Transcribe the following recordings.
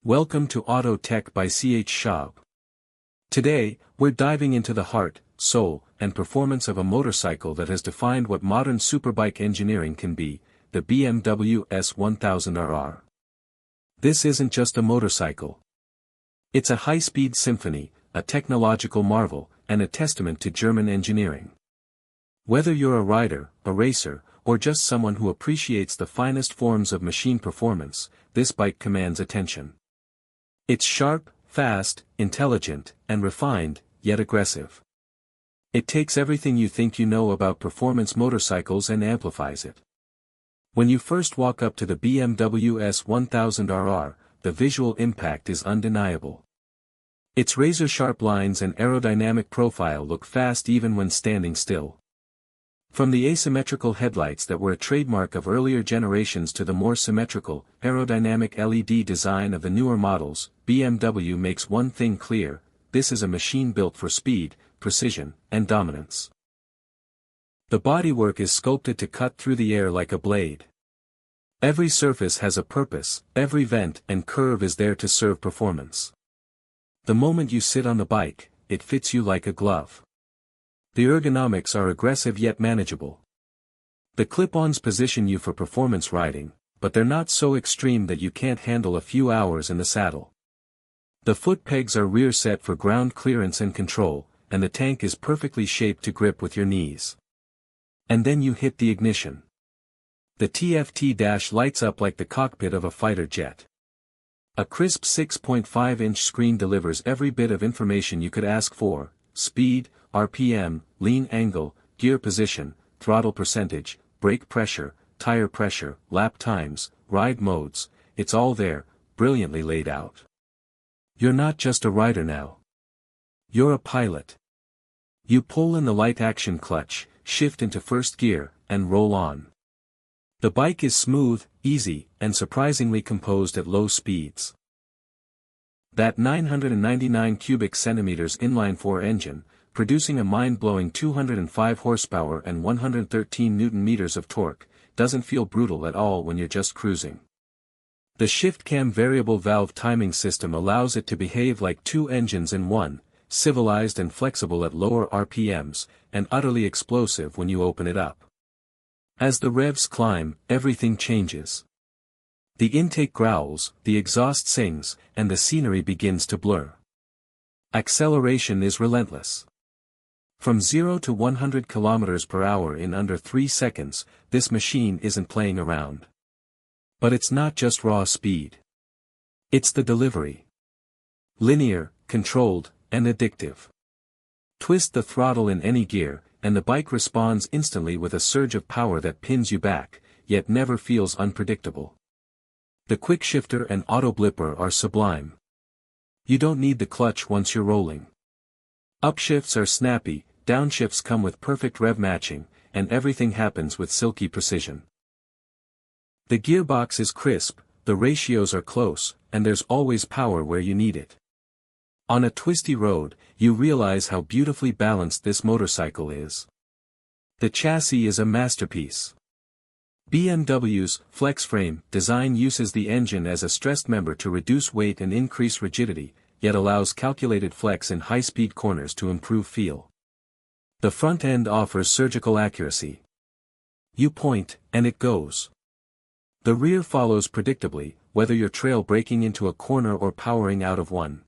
Welcome to Auto Tech by Ch Shab. Today, we're diving into the heart, soul, and performance of a motorcycle that has defined what modern superbike engineering can be, the BMW S 1000RR. This isn't just a motorcycle. It's a high-speed symphony, a technological marvel, and a testament to German engineering. Whether you're a rider, a racer, or just someone who appreciates the finest forms of machine performance, this bike commands attention. It's sharp, fast, intelligent, and refined, yet aggressive. It takes everything you think you know about performance motorcycles and amplifies it. When you first walk up to the BMW S 1000RR, the visual impact is undeniable. Its razor-sharp lines and aerodynamic profile look fast even when standing still. From the asymmetrical headlights that were a trademark of earlier generations to the more symmetrical, aerodynamic LED design of the newer models, BMW makes one thing clear: this is a machine built for speed, precision, and dominance. The bodywork is sculpted to cut through the air like a blade. Every surface has a purpose, every vent and curve is there to serve performance. The moment you sit on the bike, it fits you like a glove. The ergonomics are aggressive yet manageable. The clip-ons position you for performance riding, but they're not so extreme that you can't handle a few hours in the saddle. The foot pegs are rear set for ground clearance and control, and the tank is perfectly shaped to grip with your knees. And then you hit the ignition. The TFT dash lights up like the cockpit of a fighter jet. A crisp 6.5-inch screen delivers every bit of information you could ask for: speed, RPM, lean angle, gear position, throttle percentage, brake pressure, tire pressure, lap times, ride modes. It's all there, brilliantly laid out. You're not just a rider now. You're a pilot. You pull in the light action clutch, shift into first gear, and roll on. The bike is smooth, easy, and surprisingly composed at low speeds. That 999 cubic centimeters inline-4 engine, producing a mind-blowing 205 horsepower and 113 newton-meters of torque, doesn't feel brutal at all when you're just cruising. The shift-cam variable valve timing system allows it to behave like two engines in one, civilized and flexible at lower RPMs, and utterly explosive when you open it up. As the revs climb, everything changes. The intake growls, the exhaust sings, and the scenery begins to blur. Acceleration is relentless. From 0 to 100 km per hour in under 3 seconds, this machine isn't playing around. But it's not just raw speed. It's the delivery. Linear, controlled, and addictive. Twist the throttle in any gear, and the bike responds instantly with a surge of power that pins you back, yet never feels unpredictable. The quick shifter and auto blipper are sublime. You don't need the clutch once you're rolling. Upshifts are snappy, downshifts come with perfect rev matching, and everything happens with silky precision. The gearbox is crisp, the ratios are close, and there's always power where you need it. On a twisty road, you realize how beautifully balanced this motorcycle is. The chassis is a masterpiece. BMW's FlexFrame design uses the engine as a stressed member to reduce weight and increase rigidity, yet allows calculated flex in high-speed corners to improve feel. The front end offers surgical accuracy. You point, and it goes. The rear follows predictably, whether you're trail braking into a corner or powering out of one.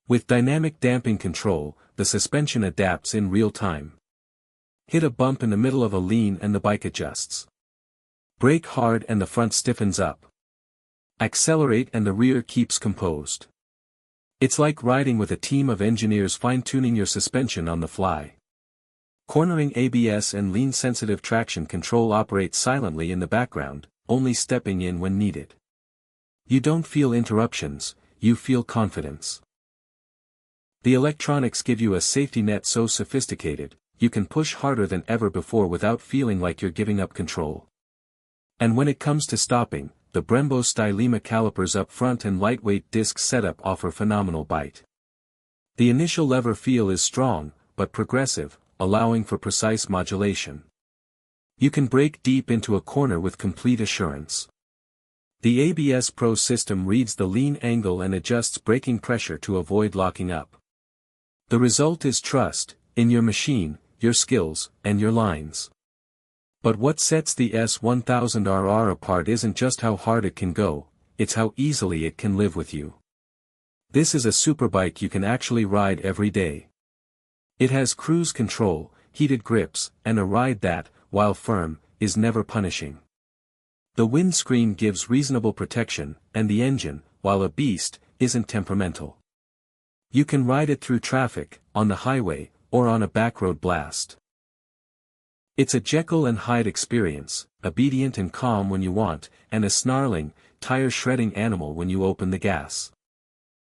With dynamic damping control, the suspension adapts in real time. Hit a bump in the middle of a lean and the bike adjusts. Brake hard and the front stiffens up. Accelerate and the rear keeps composed. It's like riding with a team of engineers fine-tuning your suspension on the fly. Cornering ABS and lean-sensitive traction control operate silently in the background, only stepping in when needed. You don't feel interruptions, you feel confidence. The electronics give you a safety net so sophisticated, you can push harder than ever before without feeling like you're giving up control. And when it comes to stopping, the Brembo Stylema calipers up front and lightweight disc setup offer phenomenal bite. The initial lever feel is strong, but progressive, allowing for precise modulation. You can brake deep into a corner with complete assurance. The ABS Pro system reads the lean angle and adjusts braking pressure to avoid locking up. The result is trust, in your machine, your skills, and your lines. But what sets the S1000RR apart isn't just how hard it can go, it's how easily it can live with you. This is a superbike you can actually ride every day. It has cruise control, heated grips, and a ride that, while firm, is never punishing. The windscreen gives reasonable protection, and the engine, while a beast, isn't temperamental. You can ride it through traffic, on the highway, or on a backroad blast. It's a Jekyll and Hyde experience, obedient and calm when you want, and a snarling, tire-shredding animal when you open the gas.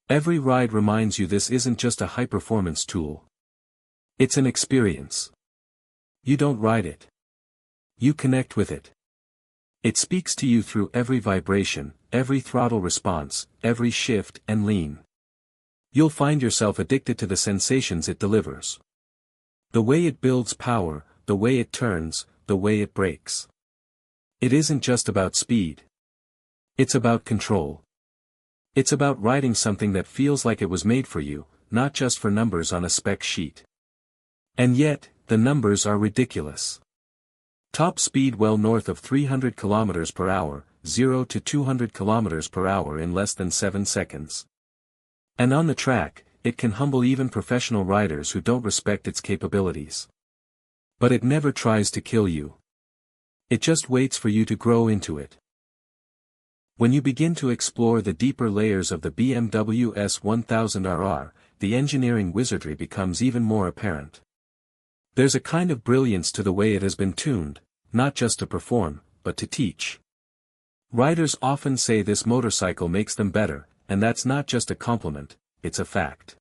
Every ride reminds you this isn't just a high-performance tool. It's an experience. You don't ride it. You connect with it. It speaks to you through every vibration, every throttle response, every shift and lean. You'll find yourself addicted to the sensations it delivers. The way it builds power, the way it turns, the way it brakes. It isn't just about speed. It's about control. It's about riding something that feels like it was made for you, not just for numbers on a spec sheet. And yet, the numbers are ridiculous. Top speed well north of 300 km per hour, 0 to 200 km per hour in less than 7 seconds. And on the track, it can humble even professional riders who don't respect its capabilities. But it never tries to kill you. It just waits for you to grow into it. When you begin to explore the deeper layers of the BMW S1000RR, the engineering wizardry becomes even more apparent. There's a kind of brilliance to the way it has been tuned, not just to perform, but to teach. Riders often say this motorcycle makes them better, and that's not just a compliment, it's a fact.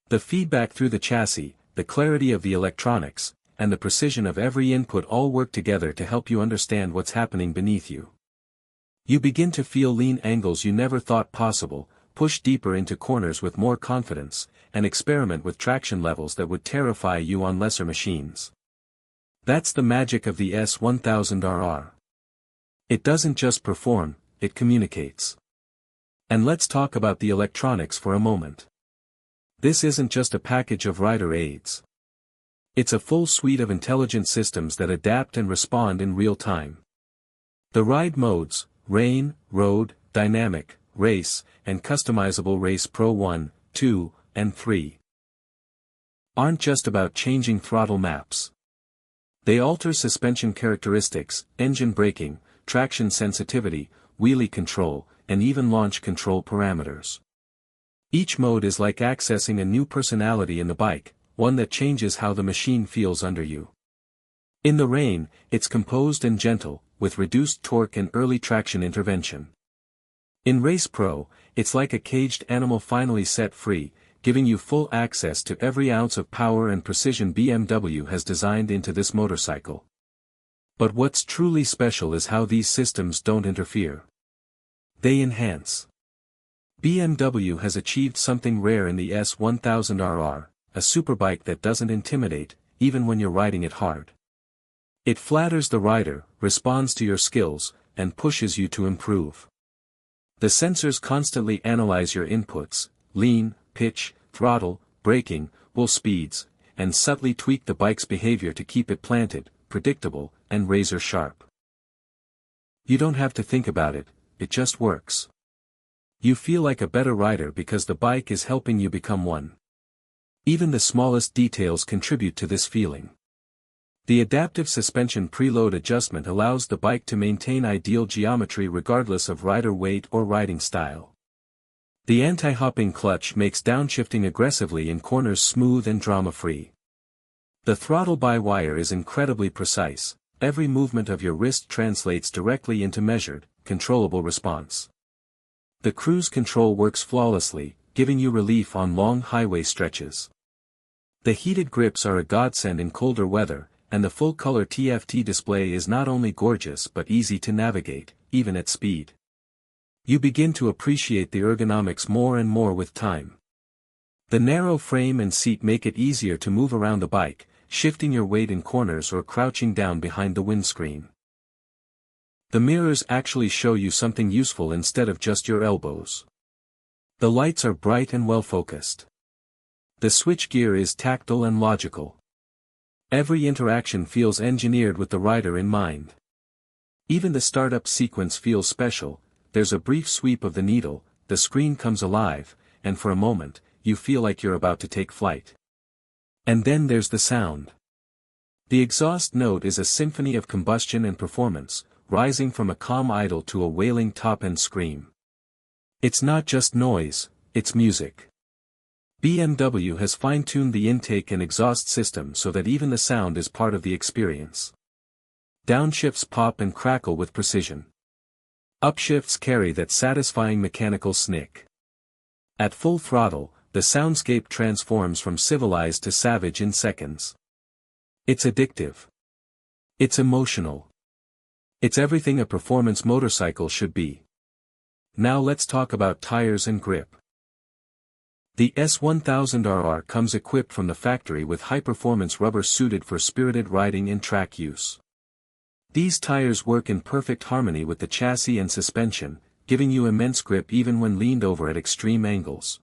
The feedback through the chassis, the clarity of the electronics, and the precision of every input all work together to help you understand what's happening beneath you. You begin to feel lean angles you never thought possible, push deeper into corners with more confidence, and experiment with traction levels that would terrify you on lesser machines. That's the magic of the S1000RR. It doesn't just perform, it communicates. And let's talk about the electronics for a moment. This isn't just a package of rider aids. It's a full suite of intelligent systems that adapt and respond in real time. The ride modes, rain, road, dynamic, race, and customizable Race Pro 1, 2, and 3, aren't just about changing throttle maps. They alter suspension characteristics, engine braking, traction sensitivity, wheelie control, and even launch control parameters. Each mode is like accessing a new personality in the bike, one that changes how the machine feels under you. In the rain, it's composed and gentle, with reduced torque and early traction intervention. In Race Pro, it's like a caged animal finally set free, giving you full access to every ounce of power and precision BMW has designed into this motorcycle. But what's truly special is how these systems don't interfere. They enhance. BMW has achieved something rare in the S1000RR, a superbike that doesn't intimidate, even when you're riding it hard. It flatters the rider, responds to your skills, and pushes you to improve. The sensors constantly analyze your inputs, lean, pitch, throttle, braking, wheel speeds, and subtly tweak the bike's behavior to keep it planted, predictable, and razor sharp. You don't have to think about it, it just works. You feel like a better rider because the bike is helping you become one. Even the smallest details contribute to this feeling. The adaptive suspension preload adjustment allows the bike to maintain ideal geometry regardless of rider weight or riding style. The anti-hopping clutch makes downshifting aggressively in corners smooth and drama-free. The throttle-by-wire is incredibly precise, every movement of your wrist translates directly into measured, controllable response. The cruise control works flawlessly, giving you relief on long highway stretches. The heated grips are a godsend in colder weather, and the full-color TFT display is not only gorgeous but easy to navigate, even at speed. You begin to appreciate the ergonomics more and more with time. The narrow frame and seat make it easier to move around the bike, shifting your weight in corners or crouching down behind the windscreen. The mirrors actually show you something useful instead of just your elbows. The lights are bright and well focused. The switchgear is tactile and logical. Every interaction feels engineered with the rider in mind. Even the startup sequence feels special. There's a brief sweep of the needle, the screen comes alive, and for a moment, you feel like you're about to take flight. And then there's the sound. The exhaust note is a symphony of combustion and performance, rising from a calm idle to a wailing top-end scream. It's not just noise, it's music. BMW has fine-tuned the intake and exhaust system so that even the sound is part of the experience. Downshifts pop and crackle with precision. Upshifts carry that satisfying mechanical snick. At full throttle, the soundscape transforms from civilized to savage in seconds. It's addictive. It's emotional. It's everything a performance motorcycle should be. Now let's talk about tires and grip. The S1000RR comes equipped from the factory with high-performance rubber suited for spirited riding and track use. These tires work in perfect harmony with the chassis and suspension, giving you immense grip even when leaned over at extreme angles.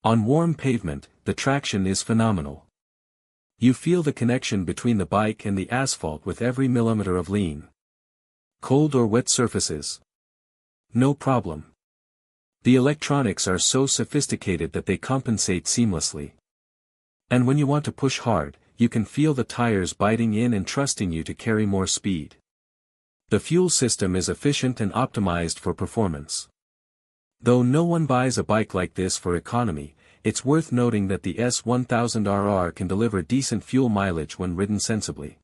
On warm pavement, the traction is phenomenal. You feel the connection between the bike and the asphalt with every millimeter of lean. Cold or wet surfaces? No problem. The electronics are so sophisticated that they compensate seamlessly. And when you want to push hard, you can feel the tires biting in and trusting you to carry more speed. The fuel system is efficient and optimized for performance. Though no one buys a bike like this for economy, it's worth noting that the S1000RR can deliver decent fuel mileage when ridden sensibly.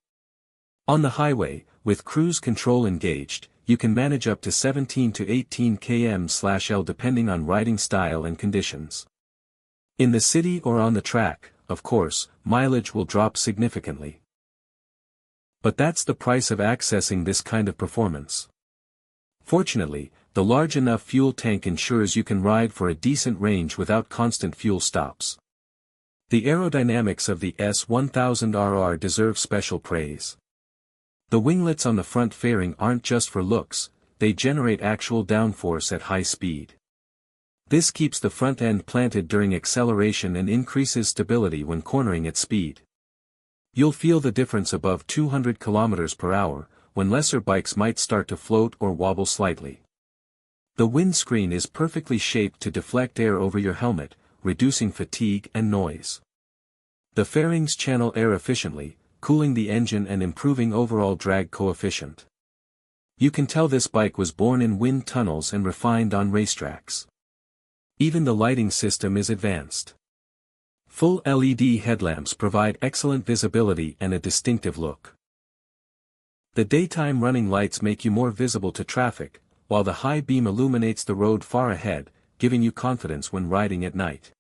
On the highway, with cruise control engaged, you can manage up to 17 to 18 km/L depending on riding style and conditions. In the city or on the track, of course, mileage will drop significantly. But that's the price of accessing this kind of performance. Fortunately, the large enough fuel tank ensures you can ride for a decent range without constant fuel stops. The aerodynamics of the S1000RR deserve special praise. The winglets on the front fairing aren't just for looks, they generate actual downforce at high speed. This keeps the front end planted during acceleration and increases stability when cornering at speed. You'll feel the difference above 200 km/h, when lesser bikes might start to float or wobble slightly. The windscreen is perfectly shaped to deflect air over your helmet, reducing fatigue and noise. The fairings channel air efficiently, cooling the engine and improving overall drag coefficient. You can tell this bike was born in wind tunnels and refined on racetracks. Even the lighting system is advanced. Full LED headlamps provide excellent visibility and a distinctive look. The daytime running lights make you more visible to traffic, while the high beam illuminates the road far ahead, giving you confidence when riding at night.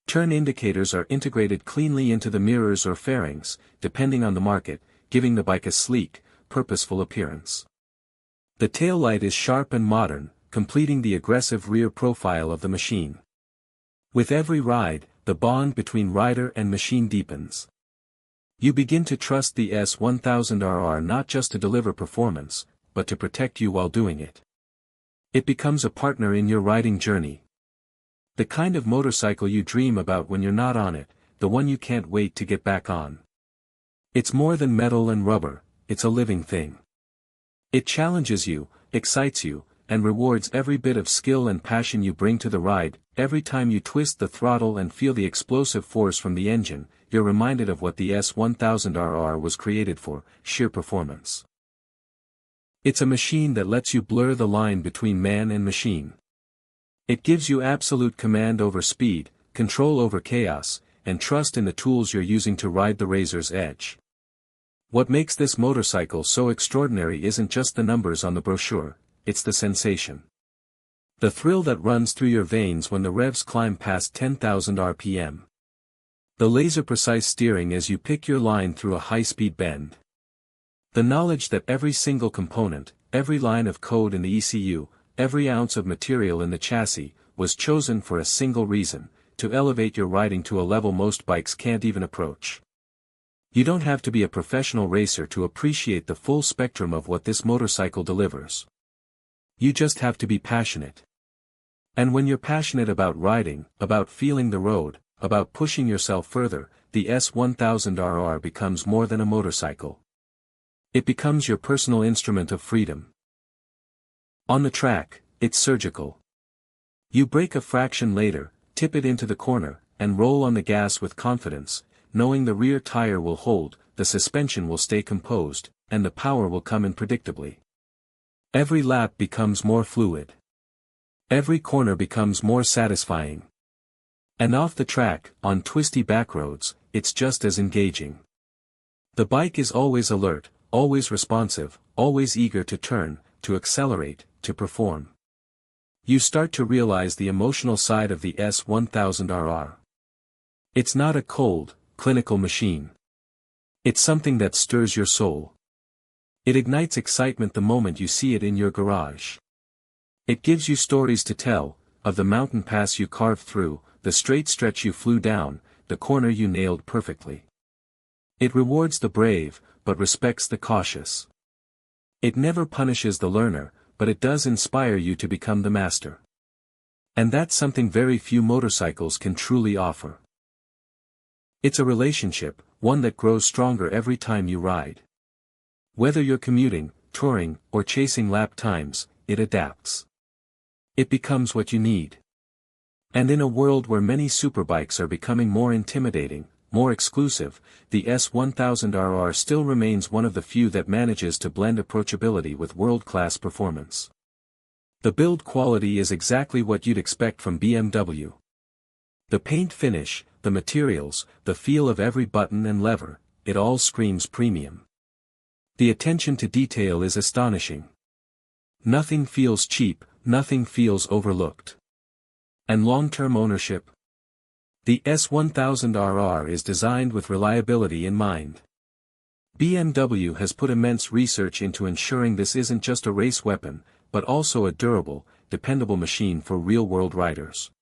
Turn indicators are integrated cleanly into the mirrors or fairings, depending on the market, giving the bike a sleek, purposeful appearance. The taillight is sharp and modern, completing the aggressive rear profile of the machine. With every ride, the bond between rider and machine deepens. You begin to trust the S1000RR not just to deliver performance, but to protect you while doing it. It becomes a partner in your riding journey. The kind of motorcycle you dream about when you're not on it, the one you can't wait to get back on. It's more than metal and rubber, it's a living thing. It challenges you, excites you, and rewards every bit of skill and passion you bring to the ride. Every time you twist the throttle and feel the explosive force from the engine, you're reminded of what the S1000RR was created for, sheer performance. It's a machine that lets you blur the line between man and machine. It gives you absolute command over speed, control over chaos, and trust in the tools you're using to ride the razor's edge. What makes this motorcycle so extraordinary isn't just the numbers on the brochure, it's the sensation. The thrill that runs through your veins when the revs climb past 10,000 RPM. The laser-precise steering as you pick your line through a high-speed bend. The knowledge that every single component, every line of code in the ECU, every ounce of material in the chassis, was chosen for a single reason, to elevate your riding to a level most bikes can't even approach. You don't have to be a professional racer to appreciate the full spectrum of what this motorcycle delivers. You just have to be passionate. And when you're passionate about riding, about feeling the road, about pushing yourself further, the S1000RR becomes more than a motorcycle. It becomes your personal instrument of freedom. On the track, it's surgical. You brake a fraction later, tip it into the corner, and roll on the gas with confidence, knowing the rear tire will hold, the suspension will stay composed, and the power will come in predictably. Every lap becomes more fluid. Every corner becomes more satisfying. And off the track, on twisty backroads, it's just as engaging. The bike is always alert, always responsive, always eager to turn, to accelerate, to perform. You start to realize the emotional side of the S1000RR. It's not a cold, clinical machine. It's something that stirs your soul. It ignites excitement the moment you see it in your garage. It gives you stories to tell, of the mountain pass you carved through, the straight stretch you flew down, the corner you nailed perfectly. It rewards the brave, but respects the cautious. It never punishes the learner, but it does inspire you to become the master. And that's something very few motorcycles can truly offer. It's a relationship, one that grows stronger every time you ride. Whether you're commuting, touring, or chasing lap times, it adapts. It becomes what you need. And in a world where many superbikes are becoming more intimidating, more exclusive, the S1000RR still remains one of the few that manages to blend approachability with world-class performance. The build quality is exactly what you'd expect from BMW. The paint finish, the materials, the feel of every button and lever, it all screams premium. The attention to detail is astonishing. Nothing feels cheap, nothing feels overlooked. And long-term ownership? The S1000RR is designed with reliability in mind. BMW has put immense research into ensuring this isn't just a race weapon, but also a durable, dependable machine for real-world riders.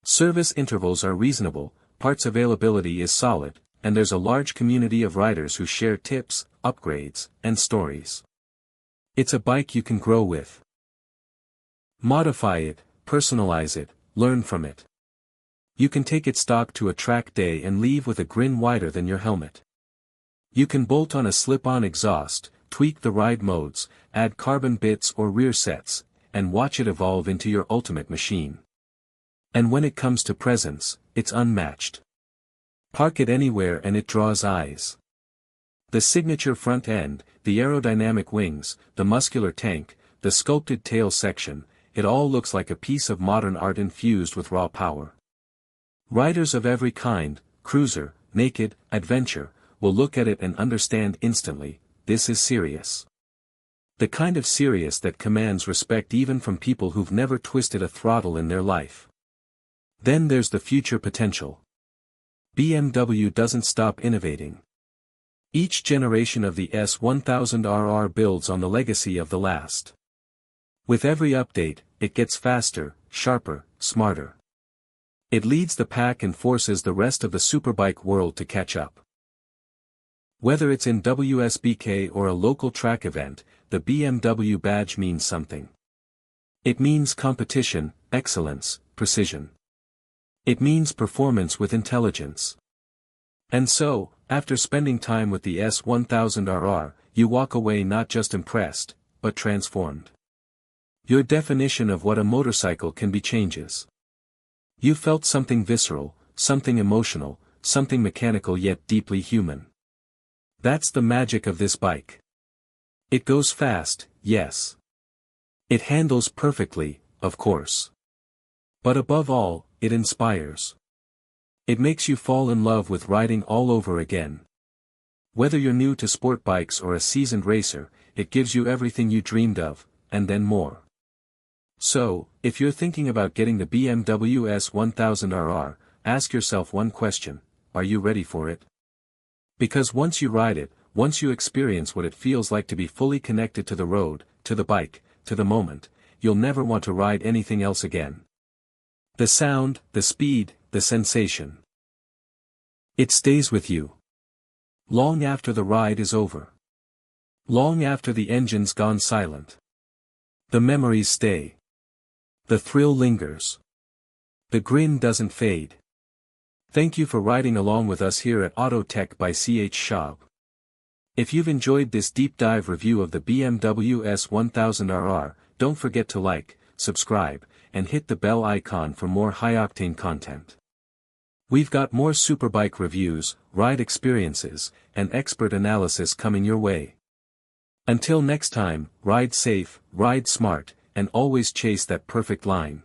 Service intervals are reasonable, parts availability is solid, and there's a large community of riders who share tips, upgrades, and stories. It's a bike you can grow with. Modify it, personalize it, learn from it. You can take it stock to a track day and leave with a grin wider than your helmet. You can bolt on a slip-on exhaust, tweak the ride modes, add carbon bits or rear sets, and watch it evolve into your ultimate machine. And when it comes to presence, it's unmatched. Park it anywhere and it draws eyes. The signature front end, the aerodynamic wings, the muscular tank, the sculpted tail section, it all looks like a piece of modern art infused with raw power. Riders of every kind, cruiser, naked, adventure, will look at it and understand instantly, this is serious. The kind of serious that commands respect even from people who've never twisted a throttle in their life. Then there's the future potential. BMW doesn't stop innovating. Each generation of the S1000RR builds on the legacy of the last. With every update, it gets faster, sharper, smarter. It leads the pack and forces the rest of the superbike world to catch up. Whether it's in WSBK or a local track event, the BMW badge means something. It means competition, excellence, precision. It means performance with intelligence. And so, after spending time with the S1000RR, you walk away not just impressed, but transformed. Your definition of what a motorcycle can be changes. You felt something visceral, something emotional, something mechanical yet deeply human. That's the magic of this bike. It goes fast, yes. It handles perfectly, of course. But above all, it inspires. It makes you fall in love with riding all over again. Whether you're new to sport bikes or a seasoned racer, it gives you everything you dreamed of, and then more. So, if you're thinking about getting the BMW S1000RR, ask yourself one question: are you ready for it? Because once you ride it, once you experience what it feels like to be fully connected to the road, to the bike, to the moment, you'll never want to ride anything else again. The sound, the speed, the sensation. It stays with you. Long after the ride is over. Long after the engine's gone silent. The memories stay. The thrill lingers. The grin doesn't fade. Thank you for riding along with us here at Auto Tech by Ch Shab. If you've enjoyed this deep dive review of the BMW S 1000RR, don't forget to like, subscribe, and hit the bell icon for more high-octane content. We've got more superbike reviews, ride experiences, and expert analysis coming your way. Until next time, ride safe, ride smart, and always chase that perfect line.